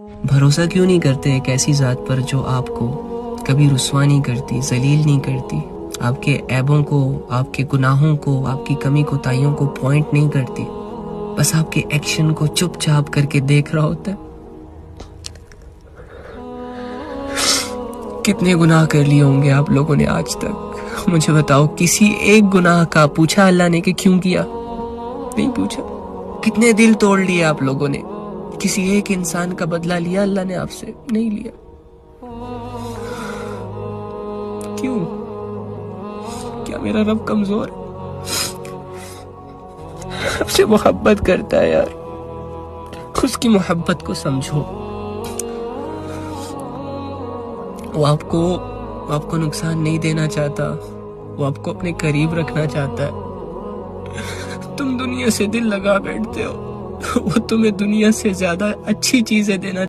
भरोसा क्यों नहीं करते एक ऐसी ज़ात पर जो आपको कभी रुस्वा नहीं करती, जलील नहीं करती, आपके ऐबों को, आपके गुनाहों को, आपकी कमी कोताहियों को पॉइंट नहीं करती, बस आपके एक्शन को चुपचाप करके देख रहा होता है। कितने गुनाह कर लिए होंगे आप लोगों ने आज तक, मुझे बताओ। किसी एक गुनाह का पूछा अल्लाह ने कि क्यों किया? नहीं पूछा। कितने दिल तोड़ लिए आप लोगों ने? किसी एक इंसान का बदला लिया अल्लाह ने आपसे? नहीं लिया। क्यों? क्या मेरा रब कमजोर है? आपसे मोहब्बत करता है यार, उसकी मोहब्बत को समझो। वो आपको नुकसान नहीं देना चाहता, वो आपको अपने करीब रखना चाहता है। तुम दुनिया से दिल लगा बैठते हो, वो तुम्हें दुनिया से ज्यादा अच्छी चीजें देना